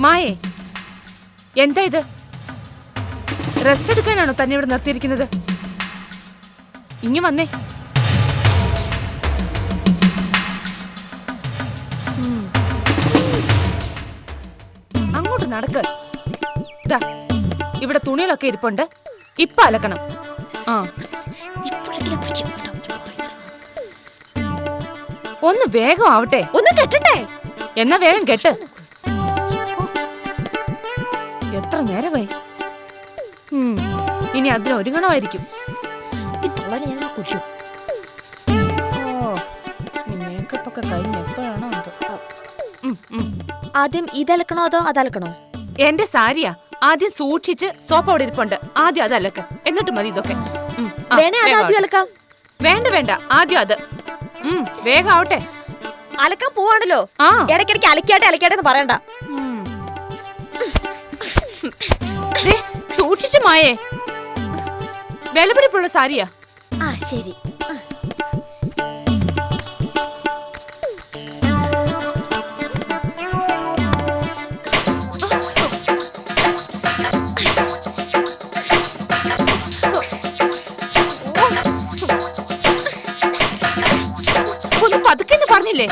മായേ, എന്താ ഇത്? റെസ്റ്റ് എടുക്കാനാണോ തന്നെ ഇവിടെ നിർത്തിയിരിക്കുന്നത്? ഇനി വന്നേ. അങ്ങോട്ട് നടക്ക്. ഇവിടെ തുണികളൊക്കെ ഇരിപ്പുണ്ട്, ഇപ്പൊ അലക്കണം. ആ, ഒന്ന് വേഗം ആവട്ടെ. ഒന്ന് കെട്ടട്ടെ. എന്നാ വേഗം കെട്ട്. എത്ര നേരമായി? ഇനി അതിന് ഒരുങ്ങണമായിരിക്കും. മേക്കപ്പ് ഒക്കെ കഴിഞ്ഞ് എപ്പോഴാണോ? ആദ്യം ഇതലക്കണോ അതോ അതലക്കണോ? എന്റെ സാരിയാ. ആദ്യം സൂക്ഷിച്ച് സോപ്പ് അവിടെ ഇരിപ്പുണ്ട്, ആദ്യം അത് അലക്ക്, എന്നിട്ട് മതി ഇതൊക്കെ. വേണ്ട വേണ്ട, ആദ്യം അത്. വേഗം ആവട്ടെ. അലക്കാൻ പോവാണല്ലോ. ഇടയ്ക്കിടയ്ക്ക് അലക്കാട്ടെ അലക്കാട്ടെ എന്ന് പറയണ്ട. സൂക്ഷിച്ചു മായേ, വിലപിടിപ്പുള്ള സാരിയാ. ആ ശരി. ഒന്ന് പതുക്കെന്ന് പറഞ്ഞില്ലേ?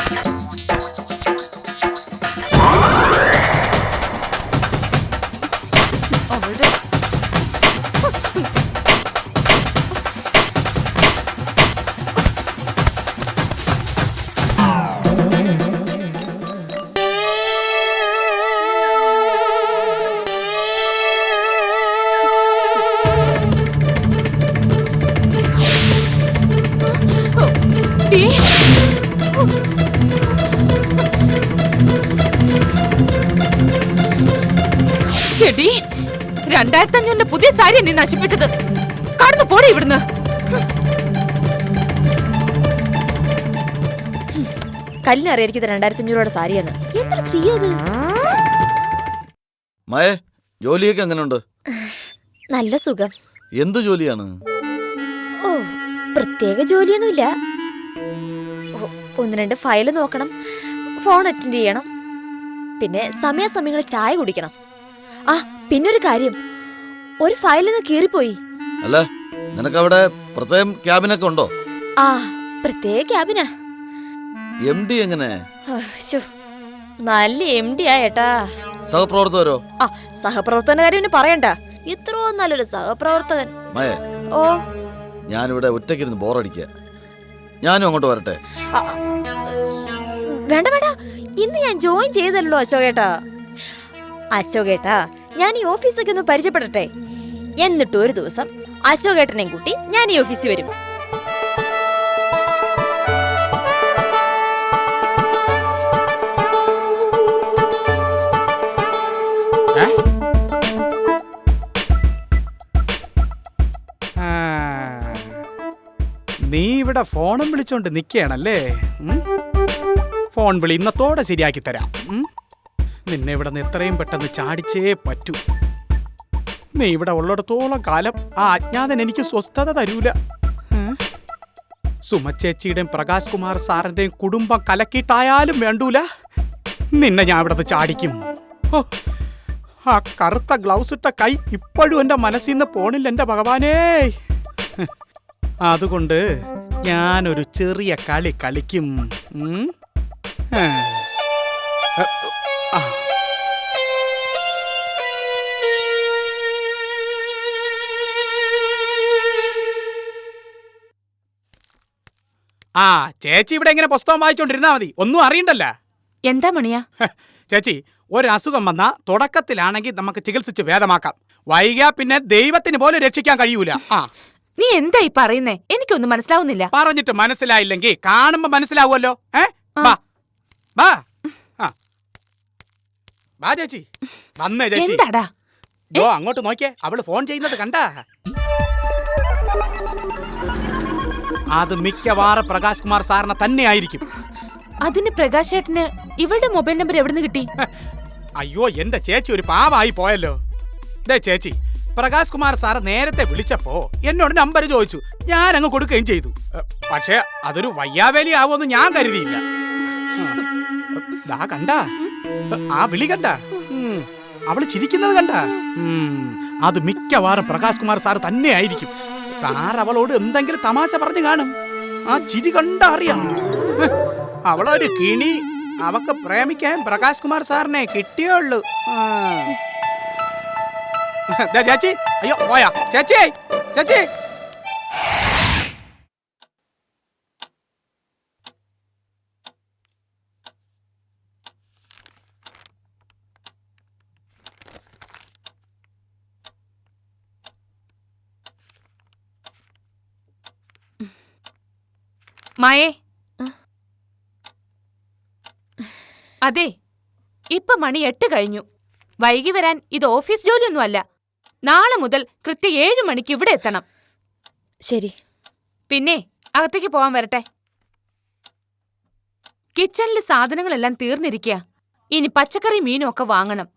എടി, 2500 പുതിയ സാരി നീ നശിപ്പിച്ചത്. കടന്നു പോടി ഇവിടുന്ന്. കല്ലിനറിയായിരിക്കും 2500 സാരിയെന്ന്. എന്തൊരു സ്ത്രീ അത്. മയേ, ജോലിയൊക്കെ എങ്ങനെയുണ്ട്? നല്ല സുഖം. എന്ത് ജോലിയാണ്? ഓ, പ്രത്യേക ജോലിയൊന്നുമില്ല. 1-2 ഫയല് നോക്കണം, ഫോൺ അറ്റൻഡ് ചെയ്യണം, പിന്നെ സമയാസമയങ്ങളിൽ ചായ കുടിക്കണം. ആ, പിന്നൊരു കാര്യം, ഒരു ഫയലിൽ നിന്ന് കീറിപ്പോയി. അല്ല, നിനക്കവിടെ പ്രത്യേകം ക്യാബിനൊക്കെ ഉണ്ടോ? ആ, പ്രത്യേക ക്യാബിനാ. MD എങ്ങനെ? നല്ല MD ആയേട്ടാ. സഹപ്രവർത്തകരോ? ആ, സഹപ്രവർത്തകന്റെ കാര്യം പറയണ്ട. ഇത്രയോ നല്ലൊരു സഹപ്രവർത്തകൻ. മയേ, ഓ, ഞാനിവിടെ ഒറ്റയ്ക്കിരുന്ന് ബോറടിക്കുക. ഞാനും അങ്ങോട്ട് വരട്ടെ? വേണ്ട വേണ്ട, ഇന്ന് ഞാൻ ജോയിൻ ചെയ്തല്ലോ അശോകേട്ടാ. അശോകേട്ടാ, ഞാൻ ഈ ഓഫീസൊക്കെ ഒന്ന് പരിചയപ്പെടട്ടെ. എന്നിട്ട് ഒരു ദിവസം അശോകേട്ടനെയും കൂട്ടി ഞാൻ ഈ ഓഫീസിൽ വരും. നീ ഇവിടെ ഫോണും വിളിച്ചോണ്ട് നിൽക്കുകയാണല്ലേ? ഫോൺ വിളി ഇന്നത്തോടെ ശരിയാക്കി തരാം. നിന്നെ ഇവിടെ നിന്ന് എത്രയും പെട്ടെന്ന് ചാടിച്ചേ പറ്റൂ. നീ ഇവിടെ ഉള്ളിടത്തോളം കാലം ആ അജ്ഞാതൻ എനിക്ക് സ്വസ്ഥത തരൂല. സുമച്ചേച്ചിയുടെയും പ്രകാശ് കുമാർ സാറിന്റെയും കുടുംബം കലക്കിയിട്ടായാലും വേണ്ടൂല, നിന്നെ ഞാൻ ഇവിടെ ചാടിക്കും. ആ കറുത്ത ഗ്ലൗസ് ഇട്ട കൈ ഇപ്പോഴും എന്റെ മനസ്സിൽ നിന്ന് പോണില്ല എന്റെ ഭഗവാനേ. അതുകൊണ്ട് ഞാനൊരു ചെറിയ കളി കളിക്കും. ആ, ചേച്ചി ഇവിടെ ഇങ്ങനെ പുസ്തകം വായിച്ചോണ്ടിരുന്നാ മതി, ഒന്നും അറിയണ്ടല്ല. എന്താ മണിയാ? ചേച്ചി, ഒരസുഖം വന്നാ തുടക്കത്തിലാണെങ്കിൽ നമുക്ക് ചികിത്സിച്ച് ഭേദമാക്കാം. വൈകിയാ പിന്നെ ദൈവത്തിന് പോലും രക്ഷിക്കാൻ കഴിയൂല. നീ എന്തായി പറയുന്നേ? എനിക്കൊന്നും മനസ്സിലാവുന്നില്ല. പറഞ്ഞിട്ട് മനസ്സിലായില്ലെങ്കിൽ കാണുമ്പോ മനസ്സിലാവുമല്ലോ. ചേച്ചി വന്നേ. ചേച്ചി അങ്ങോട്ട് നോക്കിയേ, അവള് ഫോൺ ചെയ്യുന്നത് കണ്ടാ? അത് മിക്കവാറും പ്രകാശ് കുമാർ സാറിനെ തന്നെ ആയിരിക്കും. അതിന് പ്രകാശ് ചേട്ടന് ഇവളുടെ മൊബൈൽ നമ്പർ എവിടുന്ന് കിട്ടി? അയ്യോ, എന്റെ ചേച്ചി ഒരു പാവായി പോയല്ലോ. ചേച്ചി, പ്രകാശ് കുമാർ സാറ് നേരത്തെ വിളിച്ചപ്പോ എന്നോട് നമ്പർ ചോദിച്ചു. ഞാൻ അങ്ങ് കൊടുക്കുകയും ചെയ്തു. പക്ഷെ അതൊരു വയ്യാവേലി ആവുമെന്ന് ഞാൻ കരുതിയില്ല. കണ്ട ആ വിളി കണ്ട? അവള് ചിരിക്കുന്നത് കണ്ട. അത് മിക്കവാറും പ്രകാശ് കുമാർ സാർ തന്നെ ആയിരിക്കും. സാർ അവളോട് എന്തെങ്കിലും തമാശ പറഞ്ഞു കാണും. ആ ചിരി കണ്ട അറിയാം. അവളൊരു കിണി. അവക്ക് പ്രേമിക്കാൻ പ്രകാശ് കുമാർ സാറിനെ കിട്ടിയുള്ളൂ. ചേച്ചി, അയ്യോ പോയാ ചേച്ചി, ചേച്ചി. മായേ, അതെ, ഇപ്പൊ മണി 8 കഴിഞ്ഞു. വൈകി വരാൻ ഇത് ഓഫീസ് ജോലിയൊന്നുമല്ല. നാളെ മുതൽ കൃത്യം 7 മണിക്ക് ഇവിടെ എത്തണം. ശരി. പിന്നെ അകത്തേക്ക് പോവാൻ വരട്ടെ. കിച്ചണിലെ സാധനങ്ങളെല്ലാം തീർന്നിരിക്കുക. ഇനി പച്ചക്കറി മീനും ഒക്കെ വാങ്ങണം.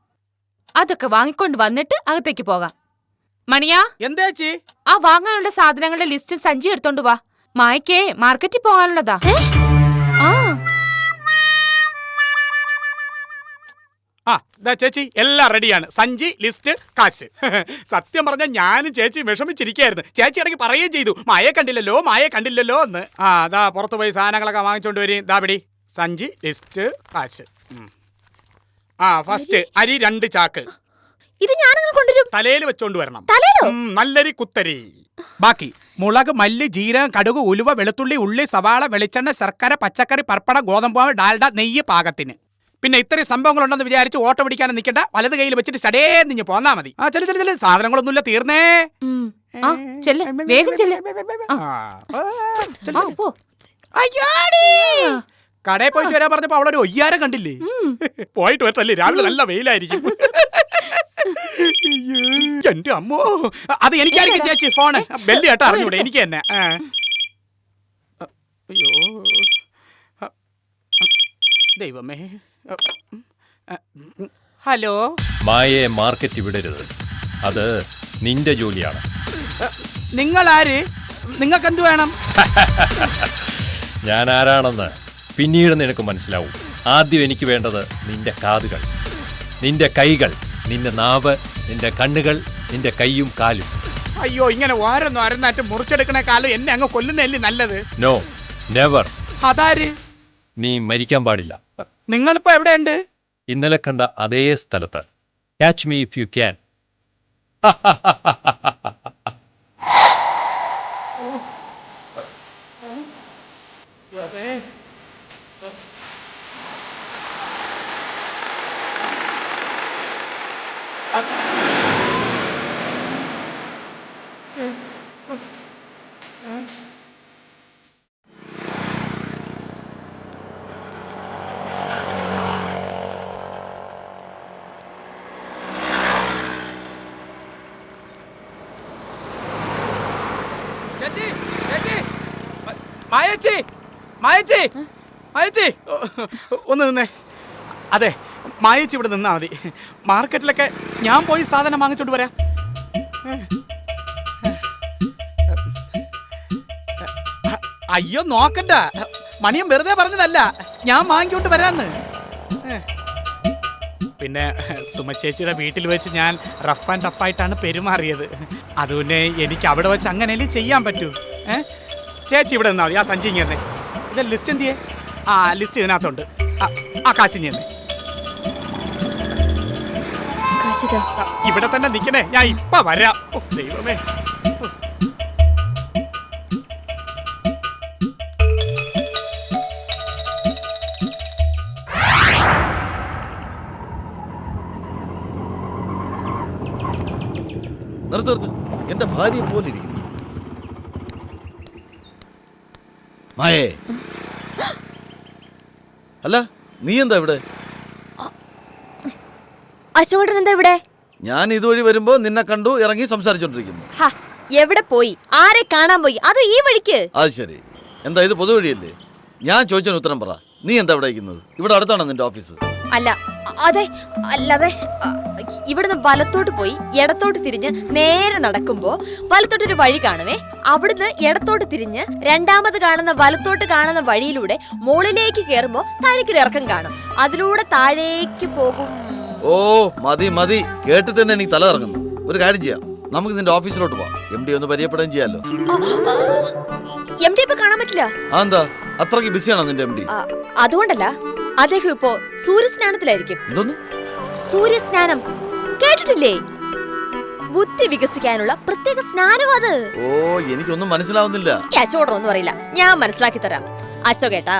അതൊക്കെ വാങ്ങിക്കൊണ്ട് വന്നിട്ട് അകത്തേക്ക് പോകാം. മണിയാ, എന്തേച്ചി? ആ വാങ്ങാനുള്ള സാധനങ്ങളുടെ ലിസ്റ്റ് സഞ്ചി എടുത്തോണ്ട് വാ. മായ്ക്കേ മാർക്കറ്റിൽ പോകാനുള്ളതാ. ചേച്ചി എല്ലാം റെഡിയാണ്. സഞ്ചി, ലിസ്റ്റ്, കാശ്. സത്യം പറഞ്ഞാൽ ഞാനും ചേച്ചി വിഷമിച്ചിരിക്കായിരുന്നു. ചേച്ചി ഇടയ്ക്ക് പറയുകയും ചെയ്തു, മായെ കണ്ടില്ലല്ലോ, മായെ കണ്ടില്ലല്ലോ എന്ന്. അതാ പുറത്തു പോയി സാധനങ്ങളൊക്കെ വാങ്ങിച്ചോണ്ട് വരും. ദാ പിടി, സഞ്ചി, ലിസ്റ്റ്, കാശ്. ഫസ്റ്റ് അരി 2 ചാക്ക്. ഇത് ഞാനങ്ങനെ കൊണ്ടുവരും. തലയിൽ വെച്ചോണ്ട് വരണം. തലയിലോ? നല്ലരി കുത്തരി. ബാക്കി മുളക്, മല്ലി, ജീരകം, കടുക്, ഉലുവ, വെളുത്തുള്ളി, ഉള്ളി, സവാള, വെളിച്ചെണ്ണ, ശർക്കര, പച്ചക്കറി, പപ്പടം, ഗോതമ്പ്, ഡാൽഡ, നെയ്യ് പാകത്തിന്. പിന്നെ ഇത്രയും സംഭവങ്ങളുണ്ടെന്ന് വിചാരിച്ച് ഓട്ടോ പിടിക്കാനും നിൽക്കണ്ട. വലത് കയ്യിൽ വെച്ചിട്ട് ഷടേ നിഞ്ഞ് പോന്നാ മതി. ചെല്ലു, സാധനങ്ങളൊന്നുമില്ല, തീർന്നേ. വേഗം ചെല്ല്. കടയിൽ പോയിട്ട് വരാൻ പറഞ്ഞപ്പോ അവളൊരു ഒയ്യാരം കണ്ടില്ലേ? പോയിട്ട് വരട്ടല്ലേ, രാവിലെ നല്ല വെയിലായിരിക്കും. എന്റെ അമ്മോ, അത് എനിക്കായിരിക്കും ചേച്ചി. ഫോണ് ബെല്ല് കേട്ടോ, അറിഞ്ഞൂടെ എനിക്ക് തന്നെ. അയ്യോ ദൈവമേ. ഹലോ. മായയെ മാർക്കറ്റ് വിടരുത്. അത് നിന്റെ ജോലിയാണ്. നിങ്ങളാര്? നിങ്ങൾക്കെന്ത് വേണം? ഞാൻ ആരാണെന്ന് പിന്നീട് നിനക്ക് മനസ്സിലാവും. ആദ്യം എനിക്ക് വേണ്ടത് നിന്റെ കാതുകൾ, നിന്റെ കൈകൾ, നിന്റെ നാവ്, നിന്റെ കണ്ണുകൾ, നിന്റെ കൈയും കാലും. അയ്യോ, ഇങ്ങനെ ഓരോന്നും അരന്നാറ്റ് മുറിച്ചെടുക്കണേക്കാളും എന്നെ അങ്ങ് കൊല്ലുന്നല്ലേ നല്ലത്. No, never. അതാര്? നീ മരിക്കാൻ പാടില്ല. നിങ്ങളിപ്പോ എവിടെയുണ്ട്? ഇന്നലെ കണ്ട അതേ സ്ഥലത്ത്. Catch me if you can. മായച്ചി ഒന്ന് നിന്നേ. അതെ, മായച്ചി ഇവിടെ നിന്നാ മതി. മാർക്കറ്റിലൊക്കെ ഞാൻ പോയി സാധനം വാങ്ങിച്ചോണ്ട് വരാം. അയ്യോ നോക്കണ്ട, മണിയൻ വെറുതെ പറഞ്ഞതല്ല, ഞാൻ വാങ്ങിക്കൊണ്ട് വരാന്ന്. പിന്നെ സുമച്ചേച്ചിയുടെ വീട്ടിൽ വെച്ച് ഞാൻ റഫ് ആൻഡ് ടഫായിട്ടാണ് പെരുമാറിയത്. അതുകൊണ്ട് എനിക്ക് അവിടെ വെച്ച് അങ്ങനെയല്ലേ ചെയ്യാൻ പറ്റൂ. ചേച്ചി ഇവിടെ നിന്നാ മതി. ആ സഞ്ചി ഇങ്ങനെ. ഇത് ലിസ്റ്റ് എന്ത് ചെയ്യേ? ലിസ്റ്റ് ഇതിനകത്തുണ്ട്. കാശി ഞാൻ ഇവിടെ തന്നെ നിൽക്കണേ, ഞാൻ ഇപ്പൊ വരാം. ദൈവമേ. നിർത്ത്, എന്റെ ഭാര്യയെ പോലെ ഇരിക്കുന്നു. മായേ, അല്ല നീ എന്താ ഇവിടെ? അശോകൻ എന്താ ഇവിടെ? ഞാൻ ഇതുവഴി വരുമ്പോ നിന്നെ കണ്ടു, ഇറങ്ങി സംസാരിച്ചോണ്ടിരിക്കുന്നു. എവിടെ പോയി? ആരെ കാണാൻ പോയി? അത് ഈ വഴിക്ക്. അത് ശരി. എന്താ ഇത് പൊതുവഴിയല്ലേ? ഞാൻ ചോദിച്ചതിന് ഉത്തരം പറ. നീ എന്താ ഇവിടെ ഇരിക്കുന്നത്? ഇവിടെ അടുത്താണോ നിന്റെ ഓഫീസ്? അല്ല, അതെ, അല്ലാതെ ഇവിടുന്ന് വലത്തോട്ട് പോയി ഇടത്തോട്ട് തിരിഞ്ഞ് നേരെ നടക്കുമ്പോ വലത്തോട്ടൊരു വഴി കാണുവേ. അവിടുന്ന് ഇടത്തോട്ട് തിരിഞ്ഞ് രണ്ടാമത് കാണുന്ന വലത്തോട്ട് കാണുന്ന വഴിയിലൂടെ മുകളിലേക്ക് കയറുമ്പോ താഴേക്കൊരു ഇറക്കം കാണും. അതിലൂടെ താഴേക്ക് പോകും. ഓ മതി മതി, കേട്ടിട്ട് തന്നെ എനിക്ക് തല ഇറങ്ങുന്നു. ഒരു കാര്യം ചെയ്യാം, നമുക്ക് നിന്റെ ഓഫീസിലോട്ട് പോവാം. MD ഒന്ന് പരിചയപ്പെടുകയും ചെയ്യാലോ. MD ഇപ്പൊ കാണാൻ പറ്റില്ല. അതെന്താ അത്രയ്ക്ക് ബിസിയാണോ നിന്റെ MD? അതുകൊണ്ടല്ല, അദ്ദേഹം ഇപ്പോ സൂര്യസ്നാനത്തിലായിരിക്കും. എന്തോന്ന്? സൂര്യസ്നാനം കേട്ടിട്ടില്ലേ? ബുദ്ധി വികസിക്കാനുള്ള പ്രത്യേക സ്നാനം അത്. ഓ എനിക്കൊന്നും മനസ്സിലാവുന്നില്ല. അശോകനൊന്നും അറിയില്ല, ഞാൻ മനസ്സിലാക്കി തരാം. അശോകേട്ടാ,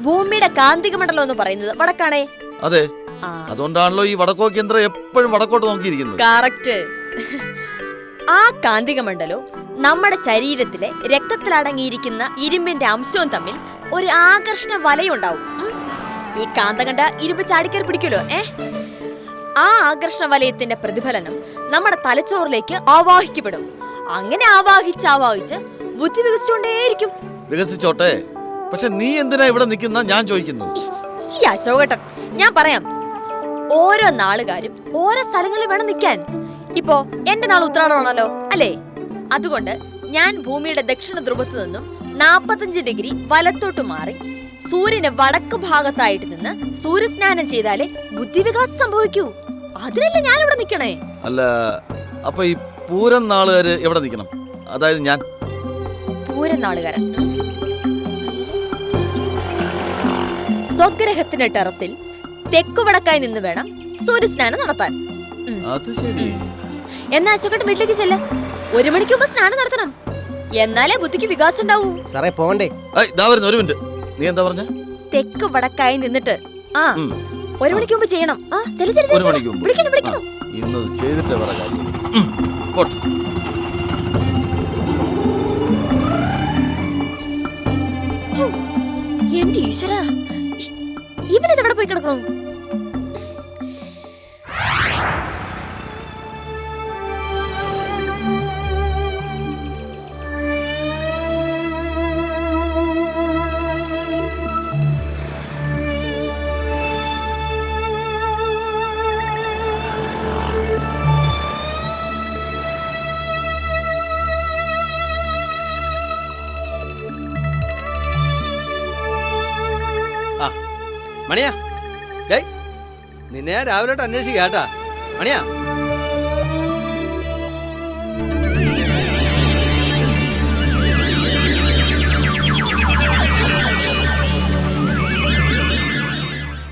ഭൂമിയുടെ കാന്തിക മണ്ഡലം എന്ന് പറയുന്നത് വടക്കാണേ. അതെ, അതുകൊണ്ടാണല്ലോ ഈ വടക്കോ കേന്ദ്രം എപ്പോഴും വടക്കോട്ട് നോക്കിയിരിക്കുന്നത്. കറക്റ്റ്. ആ കാന്തിക മണ്ഡലവും നമ്മുടെ ശരീരത്തിലെ രക്തത്തിൽ അടങ്ങിയിരിക്കുന്ന ഇരുമ്പിന്റെ അംശവും തമ്മിൽ ഒരു ആകർഷണ വലയുണ്ടാവും. ഈ കാന്തം കണ്ട ഇരുമ്പ് ചാടിക്കറി പിടിക്കുമല്ലോ. ആ ആകർഷണ വലയത്തിന്റെ പ്രതിഫലനം നമ്മുടെ തലച്ചോറിലേക്ക് ആവാഹിക്കപ്പെടും. അങ്ങനെ ആവാഹിച്ച് ബുദ്ധി വികസിച്ചുകൊണ്ടേയിരിക്കും. വികസിച്ചോട്ടെ, പക്ഷെ നീ എന്തിനാ ഇവിടെ നിൽക്കുന്ന ഞാൻ ചോദിക്കുന്നത്? ഈ അശോകട്ടൻ, ഞാൻ പറയാം. ഓരോ നാളുകാരും ഓരോ സ്ഥലങ്ങളിൽ വേണം നിൽക്കാൻ. ഇപ്പോ എന്റെ നാൾ ഉത്രാടമാണല്ലോ അല്ലേ? അതുകൊണ്ട് ഞാൻ ഭൂമിയുടെ ദക്ഷിണ ധ്രുവത്ത് നിന്നും 45 ഡിഗ്രി വലത്തോട്ട് മാറി സൂര്യന് വടക്ക് ഭാഗത്തായിട്ട് നിന്ന് സൂര്യസ്നാനം ചെയ്താലേ ബുദ്ധിവികാസം സംഭവിക്കൂ. അതിനല്ലേ ഞാൻ ഇവിടെ നിൽക്കണേ. അല്ല, അപ്പൊ ഈ പൂരം നാളുകാര് എവിടെ നിൽക്കണം? അതായത് ഞാൻ പൂരം നാളുകാരൻ സ്വഗ്രഹത്തിന്റെ ടെറസിൽ തെക്കുവടക്കായി നിന്ന് വേണം സൂര്യസ്നാനം നടത്താൻ. അത് ശരി. എന്നാ അശോകട്ട് വീട്ടിലേക്ക് ചെല്ല. 1 മണിക്ക് മുമ്പ് സ്നാനം നടത്തണം, എന്നാലേ ബുദ്ധിക്ക് വികാസം ഉണ്ടാവൂ. സാറേ പോണ്ടേ? ഒരു മിനിറ്റ്, നീ എന്താ പറഞ്ഞ? തെക്ക് വടക്കായി നിന്നിട്ട് 1 മണിക്ക് മുമ്പ് ചെയ്യണം. 1 മണിക്ക് മുമ്പ് വിളിക്കണം. ഇന്നത് ചെയ്തിട്ട് വേറെ കാര്യം. പോട്ടെ. എന്റെ ഈശ്വര, ഇവനെവിടെ പോയി കിടക്കണോ? മണിയാ, നിന്നെ ഞാൻ രാവിലെ അന്വേഷിക്കാട്ടാ. മണിയാ,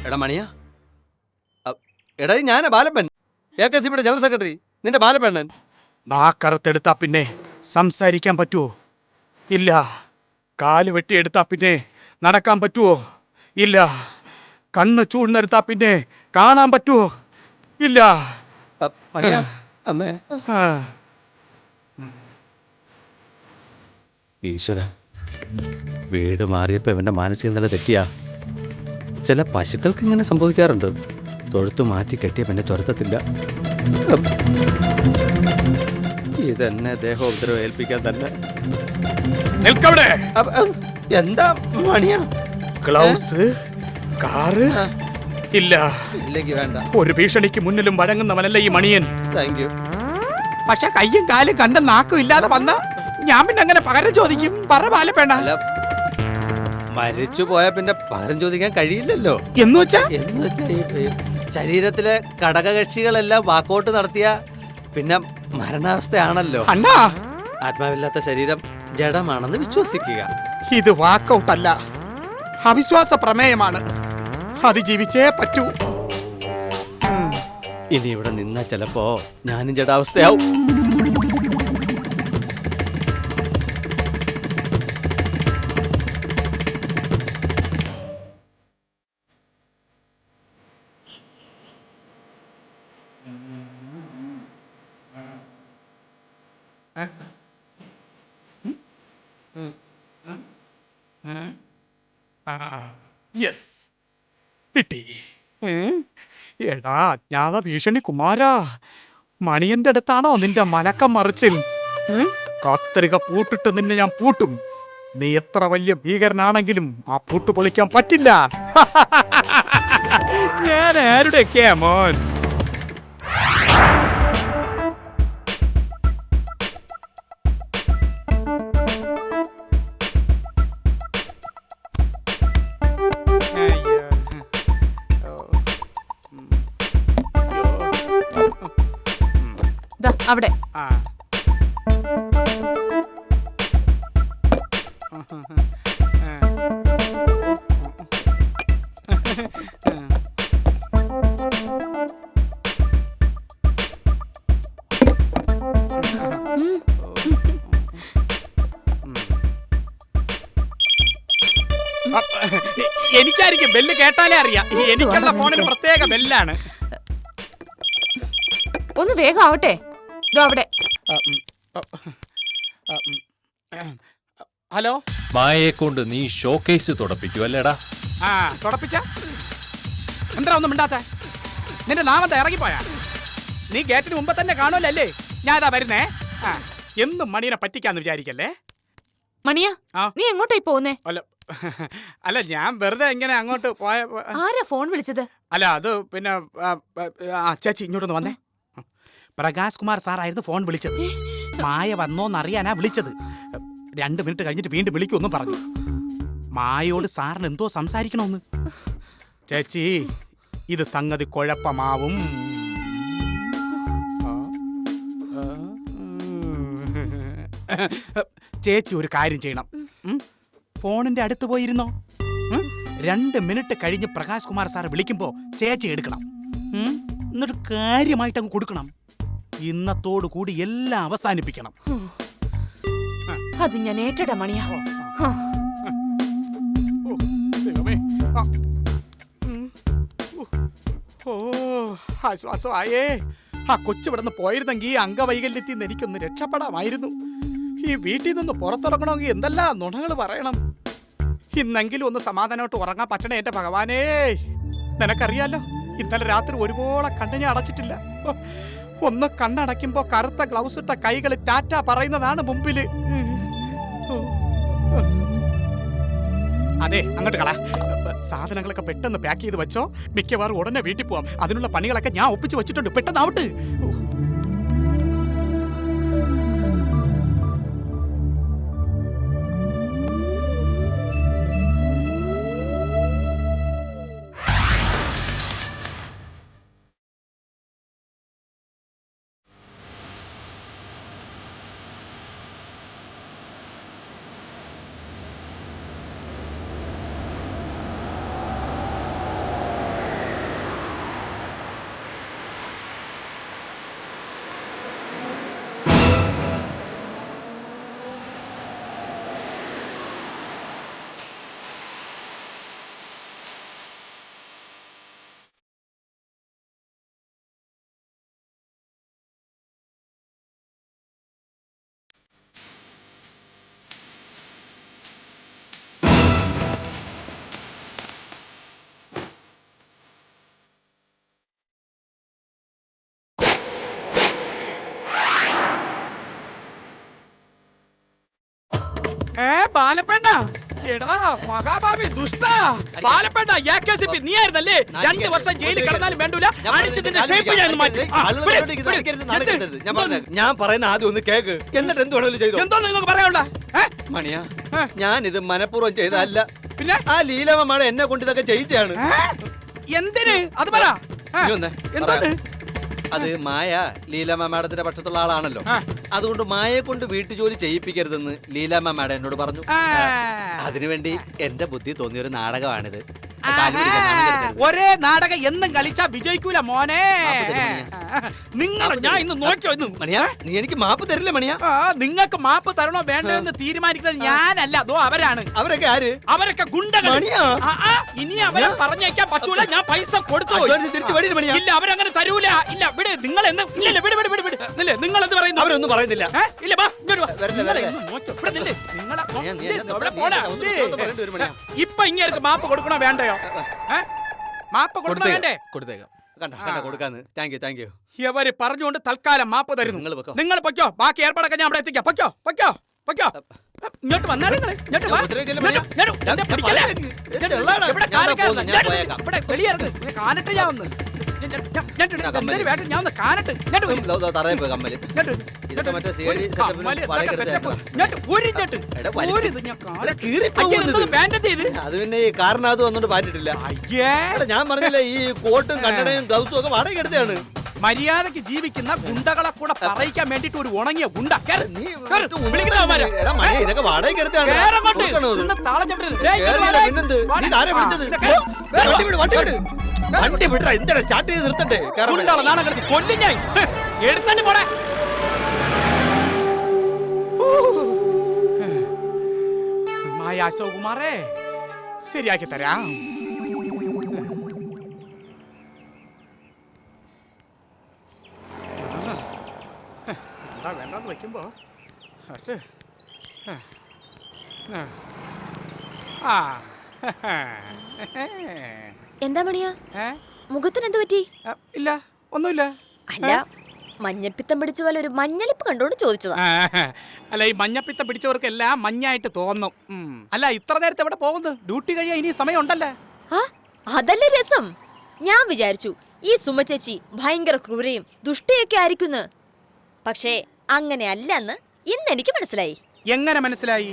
എടാ മണിയാ, എടാ ഞാനാ ബാലപ്പൻ, AKCBയുടെ ജനറൽ സെക്രട്ടറി, നിന്റെ ബാലപ്പണ്ണൻ. നാക്കറുത്തെടുത്താ പിന്നെ സംസാരിക്കാൻ പറ്റുമോ? ഇല്ല. കാല് വെട്ടിയെടുത്താ പിന്നെ നടക്കാൻ പറ്റുമോ? ഇല്ല. കണ്ണ് ചൂഴ്ന്നെടുത്താ പിന്നെ കാണാൻ പറ്റുമോ? ഇല്ല. അമ്മേ, ഈശ്വര, വീട് മാറിയപ്പോൾ ഇവൻ്റെ മാനസിക നില തെറ്റിയാ. ചില പശുക്കൾക്ക് ഇങ്ങനെ സംഭവിക്കാറുണ്ട്. തൊഴുത്ത് മാറ്റി കെട്ടിയ പിന്നെ തുരത്തത്തില്ല. ഇതെന്നെ ദേഹോപദ്രവം ഏൽപ്പിക്കാൻ തന്നെ. നിൽക്കവിടെ. എന്താ മണിയാ? ഗ്ലൗസ്, കാറ് ഇല്ല. ഇല്ലെങ്കിൽ വേണ്ട. ഒരു ഭീഷണിക്ക് മുന്നിലും വഴങ്ങുന്നവനല്ല ഈ മണിയൻ. Thank you. പക്ഷെ കയ്യും കാലും കണ്ട നാക്കും ഇല്ലാതെ വന്ന ഞാൻ പിന്നെ അങ്ങനെ പകരം ചോദിക്കും? പറ ബാലപ്പേണ. മരിച്ചു പോയാ പിന്നെ പകരം ചോദിക്കാൻ കഴിയില്ലല്ലോ. എന്ന് വെച്ചാ ശരീരത്തിലെ ഘടകകക്ഷികളെല്ലാം വാക്കൗട്ട് നടത്തിയ പിന്നെ മരണാവസ്ഥയാണല്ലോ. അണ്ണാ, ആത്മാവില്ലാത്ത ശരീരം ജഡമാണെന്ന് വിശ്വസിക്കുക. ഇത് വാക്കൗട്ട് അല്ല, അവിശ്വാസ പ്രമേയമാണ്. അതിജീവിച്ചേ പറ്റൂ. ഇനി ഇവിടെ നിന്നാ ചിലപ്പോ ഞാനും ജഡാവസ്ഥയാവും. യെസ്, കിട്ടി. എടാ അജ്ഞാത ഭീഷണി കുമാരാ, മണിയന്റെ അടുത്താണോ നിന്റെ മലക്കം മറിച്ചിൽ? കത്രിക പൂട്ടിട്ട് നിന്നെ ഞാൻ പൂട്ടും. നീ എത്ര വലിയ ഭീകരനാണെങ്കിലും ആ പൂട്ട് പൊളിക്കാൻ പറ്റില്ല. ഞാൻ ആരുടെയൊക്കെയാ മോൻ? അവിടെ. ആ. എനിക്കായിരിക്കും ബെല്ല് കേട്ടാലേ അറിയാം. എനിക്കുള്ള ഫോണിൽ പ്രത്യേക ബെല്ലാണ്. ഒന്ന് വേഗം ആവട്ടെ. ഇതോ അവിടെ. ഹലോ. മായയെ കൊണ്ട് നീ ഷോക്കേസ് തുടപ്പിക്കൂ അല്ലേടാ? ആ തുടപ്പിച്ച എന്താ ഒന്നും മിണ്ടാത്ത? നിന്റെ നാമത്തെ ഇറങ്ങിപ്പോയാ? നീ ഗേറ്റിന് മുമ്പ് തന്നെ കാണുമല്ലേ ഞാൻ ഇതാ വരുന്നേ. ആ എന്നും മണീനെ പറ്റിക്കാന്ന് വിചാരിക്കല്ലേ. മണിയാ, നീ എങ്ങോട്ടായി പോകുന്നേ? അല്ല ഞാൻ വെറുതെ ഇങ്ങനെ അങ്ങോട്ട് പോയ. ആരാ ഫോൺ വിളിച്ചത്? അല്ല അത് പിന്നെ ചേച്ചി ഇങ്ങോട്ടൊന്ന് വന്നേ. പ്രകാശ് കുമാർ സാറായിരുന്നു ഫോൺ വിളിച്ചത്. മായ വന്നോന്നറിയാനാ വിളിച്ചത്. 2 മിനിറ്റ് കഴിഞ്ഞിട്ട് വീണ്ടും വിളിക്കുമെന്നും പറഞ്ഞു. മായയോട് സാറിന് എന്തോ സംസാരിക്കണമെന്ന്. ചേച്ചി ഇത് സംഗതി കുഴപ്പമാവും. ചേച്ചി ഒരു കാര്യം ചെയ്യണം. ഫോണിന്റെ അടുത്ത് പോയിരുന്നോ. 2 മിനിറ്റ് കഴിഞ്ഞ് പ്രകാശ് കുമാർ സാർ വിളിക്കുമ്പോ ചേച്ചി എടുക്കണം. എന്നിട്ട് കാര്യമായിട്ട് അങ്ങ് കൊടുക്കണം. ഇന്നത്തോടു കൂടി എല്ലാം അവസാനിപ്പിക്കണം. അത് ഞാൻ ഏറ്റട മണിയാ. ഓ ആശ്വാസമായേ. ആ കൊച്ചുവിടുന്ന് പോയിരുന്നെങ്കിൽ അംഗവൈകല്യത്തിൽ നിന്ന് എനിക്കൊന്ന് രക്ഷപ്പെടാമായിരുന്നു. ഈ വീട്ടിൽ നിന്ന് പുറത്തിറങ്ങണമെങ്കിൽ എന്തെല്ലാം നുണകൾ പറയണം. ഇന്നെങ്കിലും ഒന്ന് സമാധാനമായിട്ട് ഉറങ്ങാൻ പറ്റണേ എന്റെ ഭഗവാനേ. നിനക്കറിയാലോ, ഇന്നലെ രാത്രി ഒരുപോലെ കണ്ണ് ഞാൻ അടച്ചിട്ടില്ല. ഒന്ന് കണ്ണടയ്ക്കുമ്പോ കറുത്ത ഗ്ലൗസ് ഇട്ട കൈകൾ ടാറ്റ പറയുന്നതാണ് മുമ്പില്. അതെ, അങ്ങോട്ട് കള. സാധനങ്ങളൊക്കെ പെട്ടെന്ന് പാക്ക് ചെയ്ത് വെച്ചോ. മിക്കവാറും ഉടനെ വീട്ടിൽ പോവാം. അതിനുള്ള പണികളൊക്കെ ഞാൻ ഒപ്പിച്ച് വെച്ചിട്ടുണ്ട്. പെട്ടെന്നാവട്ടെ. ബാലപ്പെണ്ണ, എടാ മഹാഭാവി ദുഷ്ട ബാലപ്പെണ്ണ, നീ ആയിരുന്നല്ലേ 2 വർഷം ജയിലിൽ കിടന്നാലും വേണ്ടൂല. ഞാൻ പറയുന്ന ആദ്യം ഒന്ന് കേക്ക്, എന്നിട്ട് എന്ത് വേണമെങ്കിലും ചെയ്തു. എന്തോ നിങ്ങൾക്ക് പറയാനുണ്ട മണിയാ? ഞാൻ ഇത് മനഃപൂർവ്വം ചെയ്തതല്ല. പിന്നെ ആ ലീലാമ്മ എന്നെ കൊണ്ട് ഇതൊക്കെ ചെയ്യിച്ചാണ്. എന്തിന്? അത് പറ. അത് മായ ലീലാമ്മ മാഡത്തിന്റെ പക്ഷത്തുള്ള ആളാണല്ലോ. അതുകൊണ്ട് മായയെ കൊണ്ട് വീട്ടുജോലി ചെയ്യിപ്പിക്കരുതെന്ന് ലീലാമ്മ മാഡം എന്നോട് പറഞ്ഞു. അതിനുവേണ്ടി എന്റെ ബുദ്ധി തോന്നിയൊരു നാടകമാണിത്. ഒരേ നാടകം എന്നും കളിച്ചാ വിജയിക്കൂല മോനെ. നിങ്ങൾ ഞാൻ ഇന്ന് നോക്കിയോ ഇന്ന് മണിയാ, നീ എനിക്ക് മാപ്പ് തരില്ല മണിയാ. നിങ്ങൾക്ക് മാപ്പ് തരണോ വേണ്ടോ എന്ന് തീരുമാനിക്കുന്നത് ഞാനല്ല, അതോ അവരാണ്. അവരൊക്കെ ആര്? അവരൊക്കെ ഗുണ്ടകൾ. ഇനി അവരെ പറഞ്ഞേക്കാൻ പറ്റൂല. ഞാൻ പൈസ കൊടുത്തു. ഇല്ല, അവരങ്ങനെ തരൂല. ഇല്ല, വിട്. നിങ്ങൾ എന്ന് ഇല്ല, വിട് വിട് വിട് വിട്. നിങ്ങൾ എന്ത് പറയുന്നു? അവരൊന്നും പറയുന്നില്ല. ഇല്ല, ഇപ്പൊ ഇങ്ങനെ മാപ്പ് കൊടുക്കണോ വേണ്ടയോ? മാപ്പ് കൊടുക്കണോ വേണ്ടേ? കൊടുക്കാന്ന്. Thank you. ഇവര് പറഞ്ഞുകൊണ്ട് തൽക്കാലം മാപ്പ് തരുന്നു. നിങ്ങൾ പൊയ്ക്കോ, ബാക്കി ഏർപ്പാടൊക്കെ ഞാൻ അവിടെ എത്തിക്കാം. പൊയ്ക്കോ. ഇങ്ങോട്ട് വന്നാലേ കാണിട്ട് ഞാൻ ഒന്ന് ഞാൻ ഒന്ന് കാണിട്ട് അത് പിന്നെ ഈ കാരണത് വന്നോണ്ട് പാറ്റിട്ടില്ല. ഞാൻ പറഞ്ഞില്ലേ, ഈ കോട്ടും കണ്ണടയും ഗ്ലൗസും ഒക്കെ വാടക എടുത്താണ്. മര്യാദക്ക് ജീവിക്കുന്ന ഗുണ്ടകളെ കൂടെ പറയിക്കാൻ വേണ്ടിട്ട് ഒരു ഉണങ്ങിയ ഗുണ്ട കേറ്. നീ കേറ്. വിളിക്കണ അവന്മാരെ. എടാ മണി ഇതൊക്കെ വാടകയ്ക്ക് എടുത്താണ് കേറ് അങ്ങോട്ട്. കൊടുക്കണോ ഇത്? ഇന്ന് താളം ചവിട്ടരുത്. ഡേയ്, ഇങ്ങോട്ട് കേറിയില്ല, വാടേ. പിന്നെന്ത്? വാടേ. നീ ആരെ വിളിച്ചത്? ആ, കേറ്. കേറ്. വണ്ടി വിട്, വണ്ടി വിട്. വണ്ടി വിടടാ, എന്താണ് സ്റ്റാർട്ട് ചെയ്ത് നിർത്തട്ടെ? കേറാൻ ഗുണ്ടകളെ വേണ്ടി. നാണം കിടത്തി കൊല്ലും ഞാൻ. എടുത്തന്നെ പോടെ. മായ അശോകുമാറേ, ശരിയാക്കി തരാം. വേണ്ടെന്ന് വെക്കുമ്പോ എന്താ മണിയാ, ഏ? മുഖത്തിന് എന്ത് പറ്റി? ഇല്ല, ഒന്നുമില്ല. അല്ല, മഞ്ഞപ്പിത്തം പിടിച്ച പോലെ ഒരു മഞ്ഞളിപ്പ് കണ്ടോണ്ട് ചോദിച്ചതാ. അല്ല, ഈ മഞ്ഞപ്പിത്തം പിടിച്ചവർക്കെല്ലാം മഞ്ഞായിട്ട് തോന്നും. അല്ല, ഇത്ര നേരത്തെ എവിടെ പോകുന്നു? ഡ്യൂട്ടി കഴിയാൻ ഇനി സമയം ഉണ്ടല്ലേ? ആ, അതല്ലേ രസം. ഞാൻ വിചാരിച്ചു ഈ സുമ ചേച്ചി ഭയങ്കര ക്രൂരയും ദുഷ്ടയൊക്കെ ആയിരിക്കുന്നു. പക്ഷേ അങ്ങനെ അല്ലെന്ന് ഇന്ന് എനിക്ക് മനസ്സിലായി. എങ്ങനെ മനസ്സിലായി?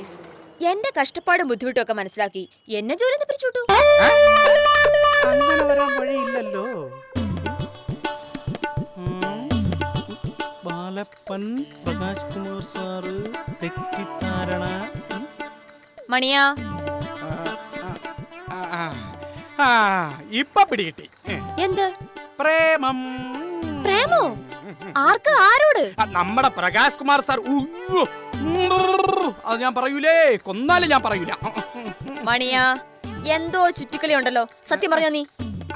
എന്റെ കഷ്ടപ്പാടും ബുദ്ധിമുട്ടും ഒക്കെ മനസ്സിലാക്കി എന്നെ ജോലി പിരിച്ചുവിട്ടു. അങ്ങനെ വരാൻ വഴിയില്ലല്ലോ. ബാലപ്പൻ പ്രകാശ് കുമാർ സാറ് തെറ്റിദ്ധാരണ. മണിയാ, ഇപ്പൊ പിടികിട്ടി. എന്ത് പ്രേമം. പ്രേമോ? ആർക്ക്? ആരോട്? നമ്മുടെ പ്രകാശ് കുമാർ സാർ. ഉയ്യോ. അത് ഞാൻ പറയൂലേ, കൊന്നാലും ഞാൻ പറയൂല. മണിയാ, എന്തോ ചുറ്റിക്കളി ഉണ്ടല്ലോ, സത്യം പറഞ്ഞോ നീ?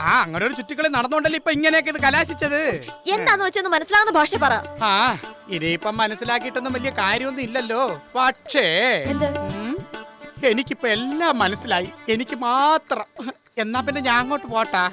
അങ്ങനെ ഒരു ചുറ്റിക്കളി നടന്നോണ്ടല്ലോ ഇപ്പൊ ഇങ്ങനെയൊക്കെ ഇത് കലാശിച്ചത്. എന്താന്ന് വെച്ചെന്ന് മനസ്സിലാവുന്ന ഭാഷ പറ. ഇനിയിപ്പം മനസ്സിലാക്കിയിട്ടൊന്നും വലിയ കാര്യമൊന്നും ഇല്ലല്ലോ. പക്ഷേ എന്ത്? എനിക്കിപ്പോ എല്ലാം മനസ്സിലായി. എനിക്ക് മാത്രം. എന്നാ പിന്നെ ഞാൻ അങ്ങോട്ട് പോട്ടാ.